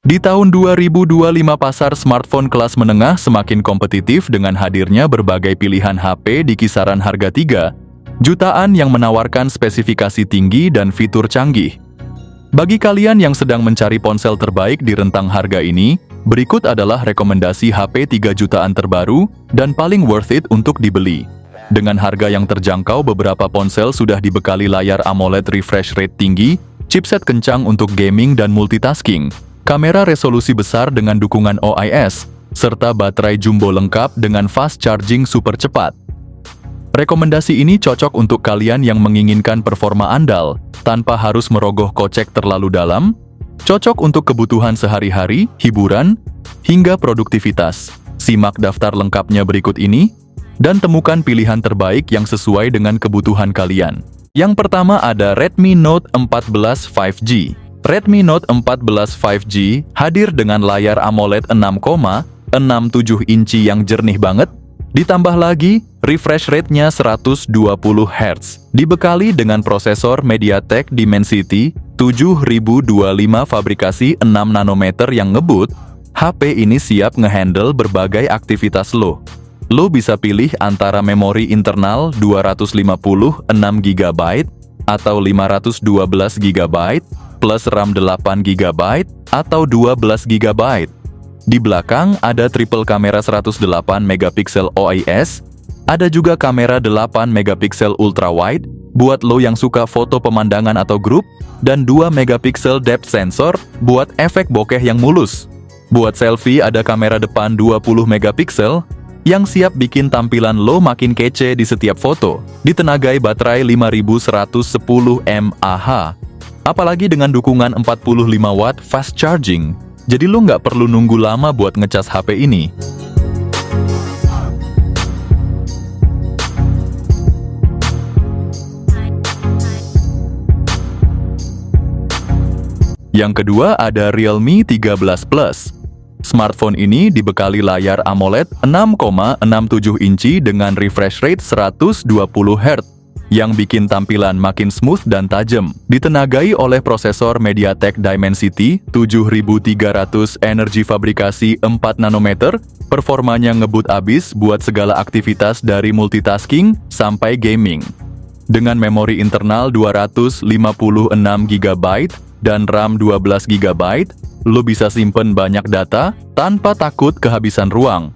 Di tahun 2025 pasar smartphone kelas menengah semakin kompetitif dengan hadirnya berbagai pilihan HP di kisaran harga 3 jutaan yang menawarkan spesifikasi tinggi dan fitur canggih. Bagi kalian yang sedang mencari ponsel terbaik di rentang harga ini, berikut adalah rekomendasi HP 3 jutaan terbaru dan paling worth it untuk dibeli. Dengan harga yang terjangkau, beberapa ponsel sudah dibekali layar AMOLED refresh rate tinggi, chipset kencang untuk gaming dan multitasking, kamera resolusi besar dengan dukungan OIS, serta baterai jumbo lengkap dengan fast charging super cepat. Rekomendasi ini cocok untuk kalian yang menginginkan performa andal, tanpa harus merogoh kocek terlalu dalam, cocok untuk kebutuhan sehari-hari, hiburan, hingga produktivitas. Simak daftar lengkapnya berikut ini, dan temukan pilihan terbaik yang sesuai dengan kebutuhan kalian. Yang pertama ada Redmi Note 14 5G. Redmi Note 14 5G hadir dengan layar AMOLED 6,67 inci yang jernih banget, ditambah lagi refresh rate-nya 120 Hz, dibekali dengan prosesor MediaTek Dimensity 7025 fabrikasi 6 nanometer yang ngebut. HP ini siap ngehandle berbagai aktivitas lo. Lo bisa pilih antara memori internal 256 GB atau 512 GB plus RAM 8 GB atau 12 GB. Di belakang ada triple kamera 108 megapiksel OIS, ada juga kamera 8 megapiksel ultra wide buat lo yang suka foto pemandangan atau grup, dan 2 megapiksel depth sensor buat efek bokeh yang mulus. Buat selfie ada kamera depan 20 megapiksel yang siap bikin tampilan lo makin kece di setiap foto, ditenagai baterai 5110 mAh. Apalagi dengan dukungan 45 watt fast charging, jadi lo nggak perlu nunggu lama buat ngecas HP ini. Yang kedua ada Realme 13 Plus. Smartphone ini dibekali layar AMOLED 6,67 inci dengan refresh rate 120 Hz yang bikin tampilan makin smooth dan tajam. Ditenagai oleh prosesor MediaTek Dimensity 7300 energi fabrikasi 4 nanometer, performanya ngebut abis buat segala aktivitas dari multitasking sampai gaming. Dengan memori internal 256 GB dan RAM 12 GB, lo bisa simpen banyak data tanpa takut kehabisan ruang.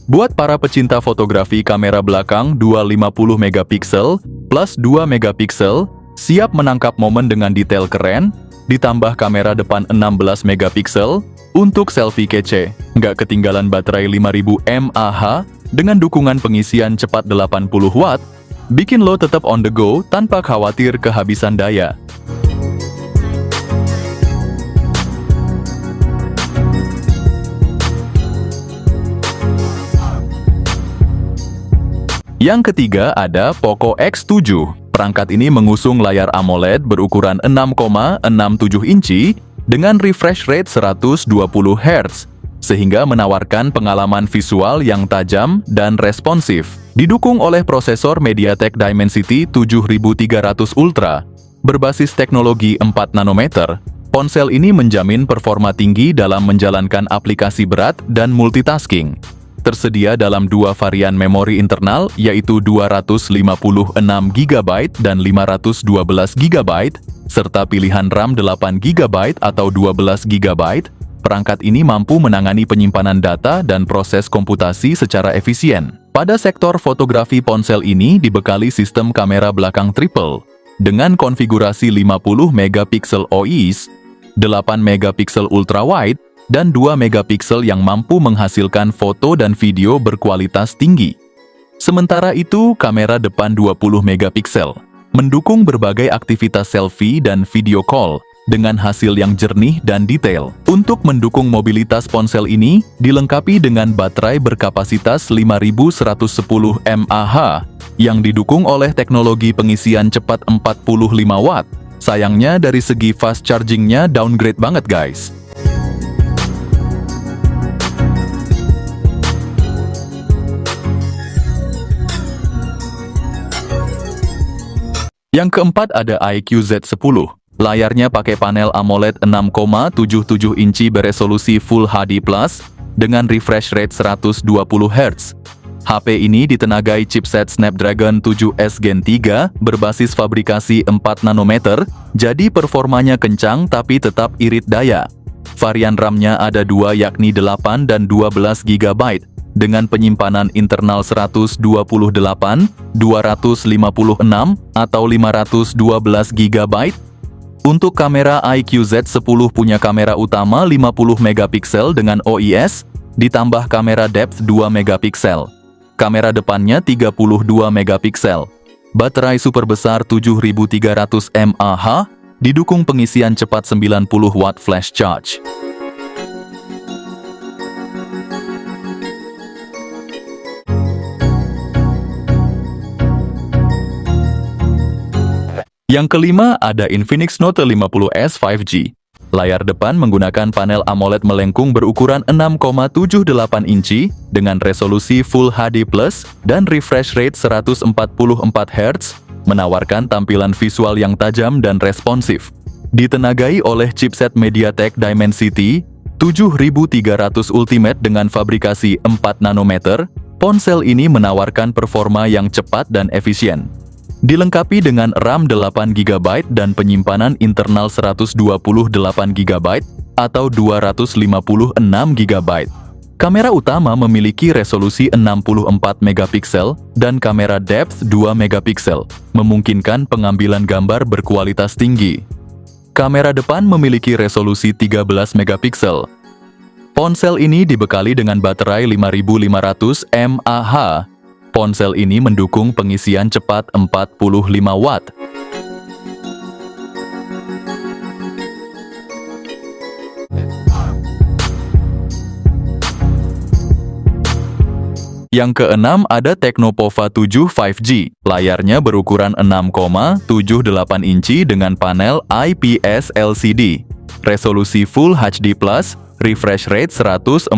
Buat para pecinta fotografi, kamera belakang 250 megapiksel plus 2 megapiksel siap menangkap momen dengan detail keren, ditambah kamera depan 16 megapiksel untuk selfie kece. Nggak ketinggalan baterai 5000 mAh dengan dukungan pengisian cepat 80 watt, bikin lo tetap on the go tanpa khawatir kehabisan daya. Yang ketiga ada Poco X7. Perangkat ini mengusung layar AMOLED berukuran 6,67 inci dengan refresh rate 120 Hz, sehingga menawarkan pengalaman visual yang tajam dan responsif. Didukung oleh prosesor MediaTek Dimensity 7300 Ultra, berbasis teknologi 4 nanometer, ponsel ini menjamin performa tinggi dalam menjalankan aplikasi berat dan multitasking. Tersedia dalam 2 varian memori internal, yaitu 256 GB dan 512 GB, serta pilihan RAM 8 GB atau 12 GB. Perangkat ini mampu menangani penyimpanan data dan proses komputasi secara efisien. Pada sektor fotografi, ponsel ini dibekali sistem kamera belakang triple, dengan konfigurasi 50 megapiksel OIS, 8 megapiksel ultra wide, dan 2 megapiksel yang mampu menghasilkan foto dan video berkualitas tinggi. Sementara itu, kamera depan 20 megapiksel mendukung berbagai aktivitas selfie dan video call dengan hasil yang jernih dan detail. Untuk mendukung mobilitas, ponsel ini dilengkapi dengan baterai berkapasitas 5110 mAh yang didukung oleh teknologi pengisian cepat 45 watt. Sayangnya dari segi fast chargingnya downgrade banget guys. Yang keempat ada iQ Z10. Layarnya pakai panel AMOLED 6,77 inci beresolusi Full HD+, dengan refresh rate 120 Hz. HP ini ditenagai chipset Snapdragon 7S Gen 3 berbasis fabrikasi 4 nanometer, jadi performanya kencang tapi tetap irit daya. Varian RAM-nya ada dua yakni 8 dan 12 GB, dengan penyimpanan internal 128, 256, atau 512 GB. Untuk kamera IQ-Z10 punya kamera utama 50 megapiksel dengan OIS, ditambah kamera depth 2 megapiksel. Kamera depannya 32 megapiksel. Baterai super besar 7300 mAh, didukung pengisian cepat 90 watt flash charge. Yang kelima ada Infinix Note 50s 5G. Layar depan menggunakan panel AMOLED melengkung berukuran 6,78 inci dengan resolusi Full HD+ dan refresh rate 144 Hz, menawarkan tampilan visual yang tajam dan responsif. Ditenagai oleh chipset MediaTek Dimensity 7300 Ultimate dengan fabrikasi 4 nanometer, ponsel ini menawarkan performa yang cepat dan efisien. Dilengkapi dengan RAM 8 GB dan penyimpanan internal 128 GB atau 256 GB. Kamera utama memiliki resolusi 64 megapiksel dan kamera depth 2 megapiksel, memungkinkan pengambilan gambar berkualitas tinggi. Kamera depan memiliki resolusi 13 megapiksel. Ponsel ini dibekali dengan baterai 5500 mAh. Ponsel ini mendukung pengisian cepat 45 watt. Yang keenam ada Tecnopova 7 5G. Layarnya berukuran 6,78 inci dengan panel IPS LCD. Resolusi Full HD+, refresh rate 144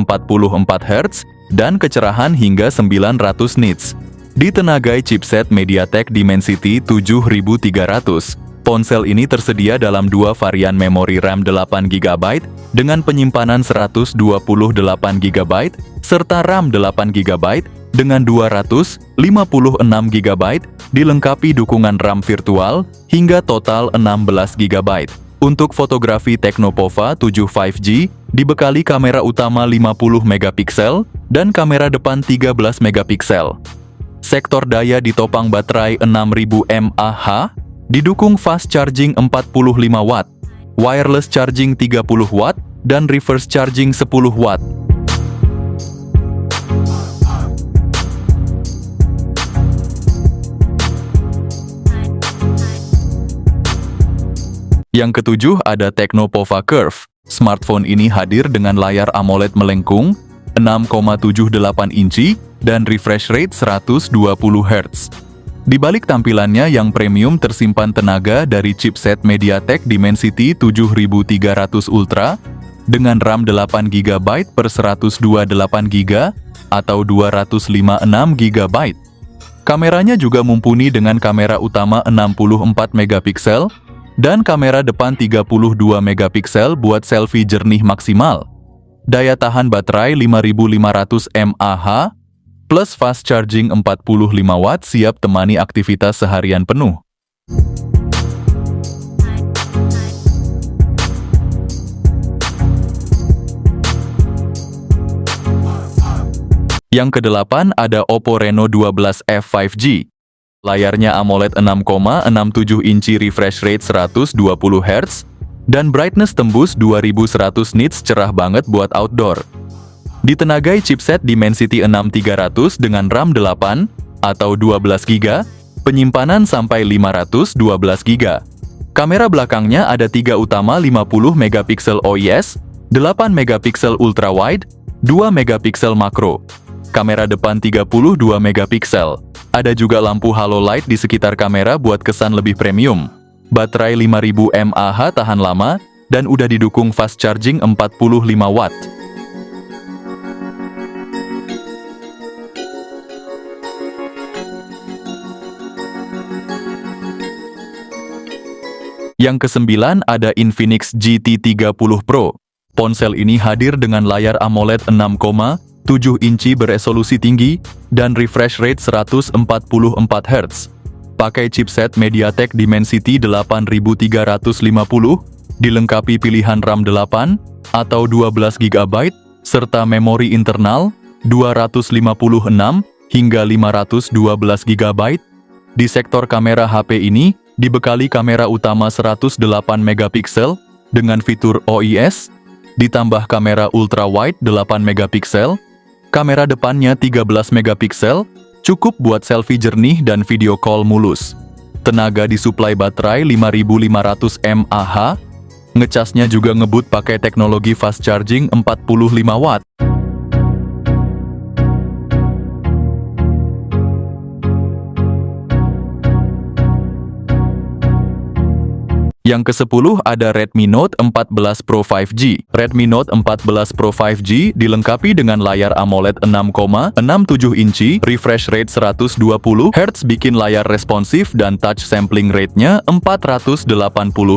Hz, dan kecerahan hingga 900 nits. Ditenagai chipset MediaTek Dimensity 7300. Ponsel ini tersedia dalam dua varian memori RAM 8 GB dengan penyimpanan 128 GB serta RAM 8 GB dengan 256 GB, dilengkapi dukungan RAM virtual hingga total 16 GB. Untuk fotografi Tecnopova 7 5G dibekali kamera utama 50 megapiksel dan kamera depan 13 megapiksel. Sektor daya ditopang baterai 6000 mAh, didukung fast charging 45 watt, wireless charging 30 watt, dan reverse charging 10 watt. Yang ketujuh ada Tecnopova Curve. Smartphone ini hadir dengan layar AMOLED melengkung, 6,78 inci, dan refresh rate 120 Hz. Di balik tampilannya yang premium tersimpan tenaga dari chipset MediaTek Dimensity 7300 Ultra dengan RAM 8 GB per 128 GB atau 256 GB. Kameranya juga mumpuni dengan kamera utama 64 megapiksel dan kamera depan 32 megapiksel buat selfie jernih maksimal. Daya tahan baterai 5500 mAh plus fast charging 45 watt siap temani aktivitas seharian penuh. Yang kedelapan ada Oppo Reno 12F 5G. Layarnya AMOLED 6,67 inci, refresh rate 120 Hz, dan brightness tembus 2100 nits, cerah banget buat outdoor. Ditenagai chipset Dimensity 6300 dengan RAM 8 atau 12 GB, penyimpanan sampai 512 GB. Kamera belakangnya ada 3 utama 50 megapiksel OIS, 8 megapiksel ultra wide, 2 megapiksel makro. Kamera depan 32 megapiksel. Ada juga lampu halo light di sekitar kamera buat kesan lebih premium. Baterai 5000 mAh tahan lama dan udah didukung fast charging 45 watt. Yang kesembilan ada Infinix GT 30 Pro. Ponsel ini hadir dengan layar AMOLED 6,7 inci beresolusi tinggi dan refresh rate 144 Hz. Pakai chipset MediaTek Dimensity 8350, dilengkapi pilihan RAM 8 atau 12 GB, serta memori internal 256 hingga 512 GB. Di sektor kamera HP ini dibekali kamera utama 108 megapiksel dengan fitur OIS, ditambah kamera ultrawide 8 megapiksel, kamera depannya 13 megapiksel, cukup buat selfie jernih dan video call mulus. Tenaga disuplai baterai 5500 mAh, ngecasnya juga ngebut pakai teknologi fast charging 45 watt. Yang ke-10 ada Redmi Note 14 Pro 5G. Redmi Note 14 Pro 5G dilengkapi dengan layar AMOLED 6,67 inci, refresh rate 120 Hz bikin layar responsif dan touch sampling rate-nya 480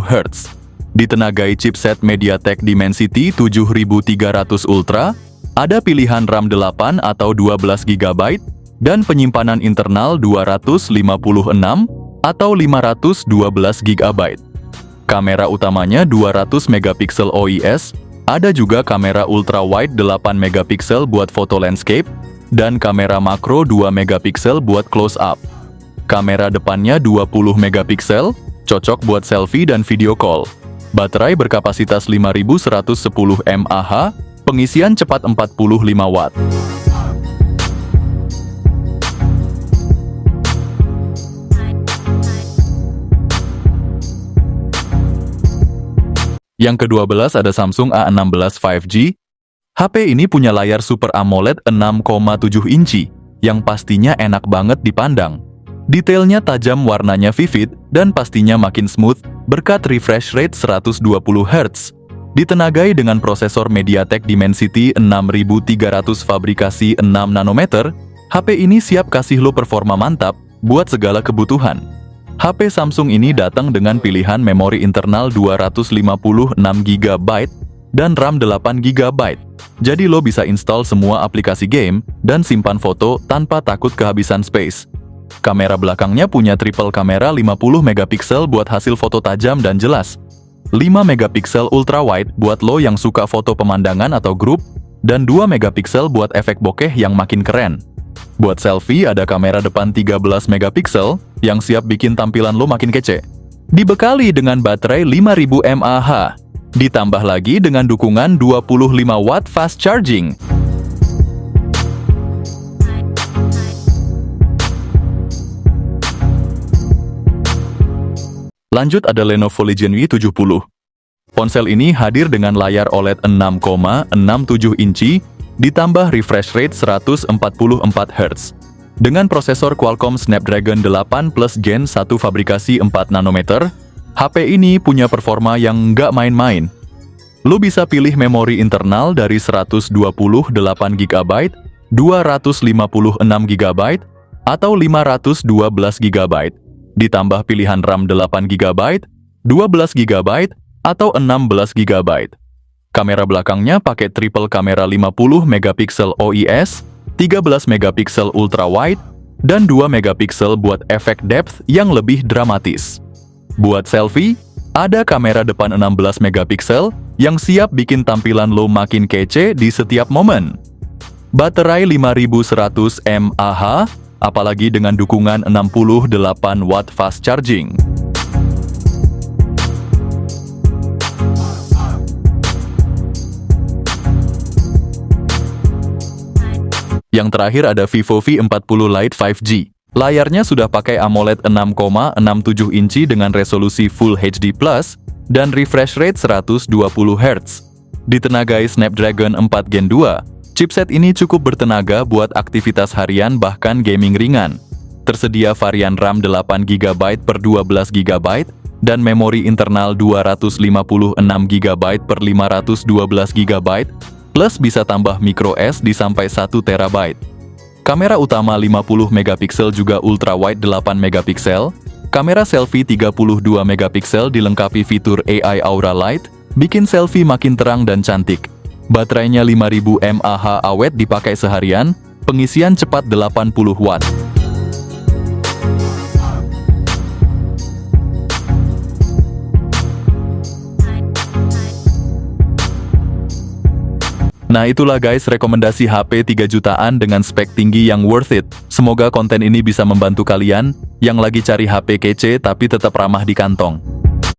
Hz. Ditenagai chipset MediaTek Dimensity 7300 Ultra, ada pilihan RAM 8 atau 12 GB, dan penyimpanan internal 256 atau 512 GB. Kamera utamanya 200 megapiksel OIS, ada juga kamera ultrawide 8 megapiksel buat foto landscape, dan kamera makro 2 megapiksel buat close up. Kamera depannya 20 megapiksel, cocok buat selfie dan video call. Baterai berkapasitas 5110 mAh, pengisian cepat 45 watt. Yang ke-12 ada Samsung A16 5G. HP ini punya layar Super AMOLED 6,7 inci, yang pastinya enak banget dipandang. Detailnya tajam, warnanya vivid, dan pastinya makin smooth berkat refresh rate 120 Hz. Ditenagai dengan prosesor MediaTek Dimensity 6300 fabrikasi 6 nanometer, HP ini siap kasih lo performa mantap buat segala kebutuhan. HP Samsung ini datang dengan pilihan memori internal 256 GB dan RAM 8 GB. Jadi lo bisa install semua aplikasi game dan simpan foto tanpa takut kehabisan space. Kamera belakangnya punya triple kamera 50 megapiksel buat hasil foto tajam dan jelas, 5 megapiksel ultrawide buat lo yang suka foto pemandangan atau grup, dan 2 megapiksel buat efek bokeh yang makin keren. Buat selfie ada kamera depan 13 megapiksel yang siap bikin tampilan lo makin kece. Dibekali dengan baterai 5000 mAh, ditambah lagi dengan dukungan 25 watt fast charging. Lanjut ada Lenovo Legion V70. Ponsel ini hadir dengan layar OLED 6,67 inci, ditambah refresh rate 144 Hz. Dengan prosesor Qualcomm Snapdragon 8 Plus Gen 1 fabrikasi 4 nanometer, HP ini punya performa yang nggak main-main. Lo bisa pilih memori internal dari 128 GB, 256 GB, atau 512 GB. Ditambah pilihan RAM 8 GB, 12 GB, atau 16 GB. Kamera belakangnya pakai triple kamera 50 megapiksel OIS, 13 megapiksel ultrawide, dan 2 megapiksel buat efek depth yang lebih dramatis. Buat selfie, ada kamera depan 16 megapiksel yang siap bikin tampilan lo makin kece di setiap momen. Baterai 5100 mAh, apalagi dengan dukungan 68 watt fast charging. Yang terakhir ada Vivo V40 Lite 5G. Layarnya sudah pakai AMOLED 6,67 inci dengan resolusi Full HD+, dan refresh rate 120 Hz. Ditenagai Snapdragon 4 Gen 2, chipset ini cukup bertenaga buat aktivitas harian bahkan gaming ringan. Tersedia varian RAM 8 GB per 12 GB, dan memori internal 256 GB per 512 GB, plus bisa tambah micro SD sampai 1 TB. Kamera utama 50 megapiksel juga ultrawide 8 megapiksel, Kamera selfie 32 megapiksel dilengkapi fitur AI Aura Light, bikin selfie makin terang dan cantik. Baterainya 5000 mAh awet dipakai seharian, pengisian cepat 80 watt. Nah itulah guys rekomendasi HP 3 jutaan dengan spek tinggi yang worth it. Semoga konten ini bisa membantu kalian yang lagi cari HP kece tapi tetap ramah di kantong.